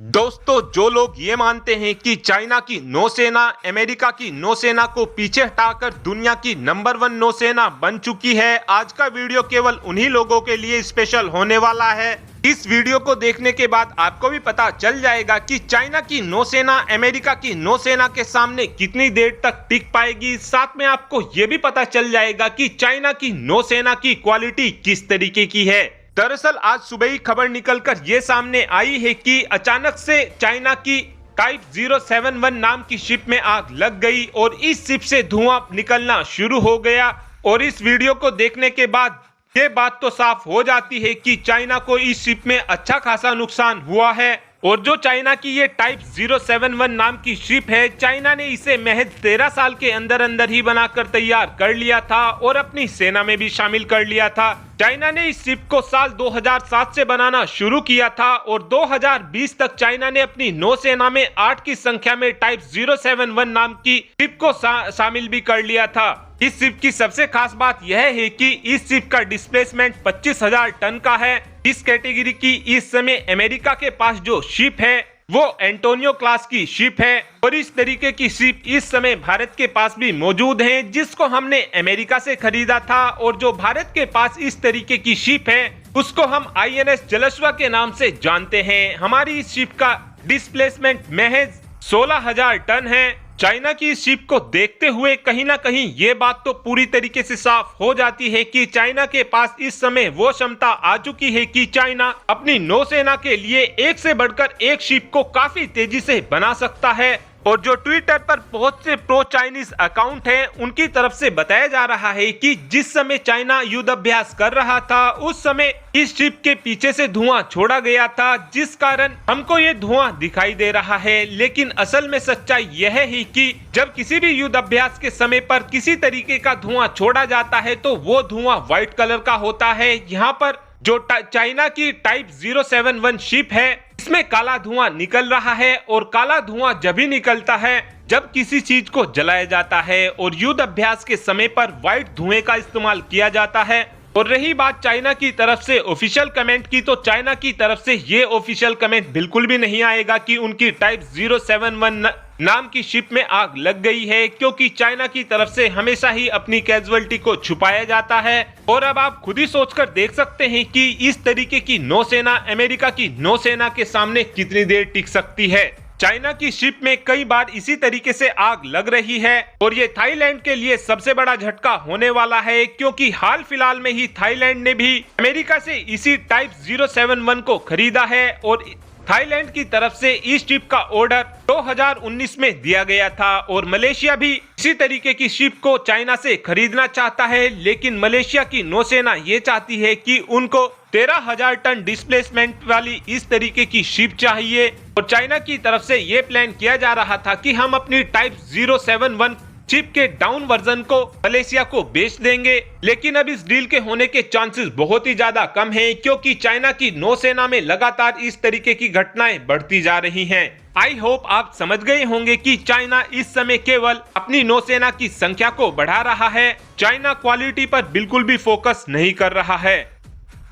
दोस्तों, जो लोग ये मानते हैं कि चाइना की नौसेना अमेरिका की नौसेना को पीछे हटाकर दुनिया की नंबर 1 नौसेना बन चुकी है, आज का वीडियो केवल उन्हीं लोगों के लिए स्पेशल होने वाला है। इस वीडियो को देखने के बाद आपको भी पता चल जाएगा कि चाइना की नौसेना अमेरिका की नौसेना के सामने कितनी देर तक टिक पाएगी। साथ में आपको ये भी पता चल जाएगा कि चाइना की नौसेना की क्वालिटी किस तरीके की है। दरअसल आज सुबह ही खबर निकलकर ये सामने आई है कि अचानक से चाइना की टाइप 071 नाम की शिप में आग लग गई और इस शिप से धुआं निकलना शुरू हो गया। और इस वीडियो को देखने के बाद ये बात तो साफ हो जाती है कि चाइना को इस शिप में अच्छा खासा नुकसान हुआ है। और जो चाइना की ये टाइप 071 नाम की शिप है, चाइना ने इसे महज 13 साल के अंदर अंदर ही बनाकर तैयार कर लिया था और अपनी सेना में भी शामिल कर लिया था। चाइना ने इस शिप को साल 2007 से बनाना शुरू किया था और 2020 तक चाइना ने अपनी नौसेना में 8 की संख्या में टाइप 071 नाम की शिप को शामिल भी कर लिया था। इस शिप की सबसे खास बात यह है कि इस शिप का डिस्प्लेसमेंट 25,000 टन का है। इस कैटेगरी की इस समय अमेरिका के पास जो शिप है वो एंटोनियो क्लास की शिप है और इस तरीके की शिप इस समय भारत के पास भी मौजूद है, जिसको हमने अमेरिका से खरीदा था। और जो भारत के पास इस तरीके की शिप है उसको हम INS जलस्वा के नाम से जानते हैं। हमारी इस शिप का डिस्प्लेसमेंट महज 16,000 टन है। चाइना की इस शिप को देखते हुए कहीं ना कहीं ये बात तो पूरी तरीके से साफ हो जाती है कि चाइना के पास इस समय वो क्षमता आ चुकी है कि चाइना अपनी नौसेना के लिए एक से बढ़कर एक शिप को काफी तेजी से बना सकता है। और जो ट्विटर पर बहुत से प्रो चाइनीज अकाउंट हैं, उनकी तरफ से बताया जा रहा है कि जिस समय चाइना युद्ध अभ्यास कर रहा था उस समय इस शिप के पीछे से धुआं छोड़ा गया था, जिस कारण हमको ये धुआं दिखाई दे रहा है। लेकिन असल में सच्चाई यह है कि जब किसी भी युद्ध अभ्यास के समय पर किसी तरीके का धुआं छोड़ा जाता है तो वो धुआं व्हाइट कलर का होता है। यहाँ पर जो चाइना की टाइप 071 शिप है इसमें काला धुआं निकल रहा है और काला धुआं जब भी निकलता है जब किसी चीज को जलाया जाता है और युद्ध अभ्यास के समय पर व्हाइट धुएं का इस्तेमाल किया जाता है। और रही बात चाइना की तरफ से ऑफिशियल कमेंट की, तो चाइना की तरफ से ये ऑफिशियल कमेंट बिल्कुल भी नहीं आएगा कि उनकी टाइप 071 नाम की शिप में आग लग गई है, क्योंकि चाइना की तरफ से हमेशा ही अपनी कैजुअलिटी को छुपाया जाता है। और अब आप खुद ही सोचकर देख सकते हैं कि इस तरीके की नौसेना अमेरिका की नौसेना के सामने कितनी देर टिक सकती है। चाइना की शिप में कई बार इसी तरीके से आग लग रही है और ये थाईलैंड के लिए सबसे बड़ा झटका होने वाला है, क्योंकि हाल फिलहाल में ही थाईलैंड ने भी अमेरिका से इसी टाइप 071 को खरीदा है और थाईलैंड की तरफ से इस शिप का ऑर्डर 2019 में दिया गया था। और मलेशिया भी इसी तरीके की शिप को चाइना से खरीदना चाहता है, लेकिन मलेशिया की नौसेना ये चाहती है कि उनको 13,000 टन डिस्प्लेसमेंट वाली इस तरीके की शिप चाहिए। और चाइना की तरफ से ये प्लान किया जा रहा था कि हम अपनी टाइप 071 शिप के डाउन वर्जन को मलेशिया को बेच देंगे, लेकिन अब इस डील के होने के चांसेस बहुत ही ज्यादा कम हैं, क्योंकि चाइना की नौसेना में लगातार इस तरीके की घटनाएं बढ़ती जा रही हैं। आई होप आप समझ गए होंगे कि चाइना इस समय केवल अपनी नौसेना की संख्या को बढ़ा रहा है, चाइना क्वालिटी पर बिल्कुल भी फोकस नहीं कर रहा है।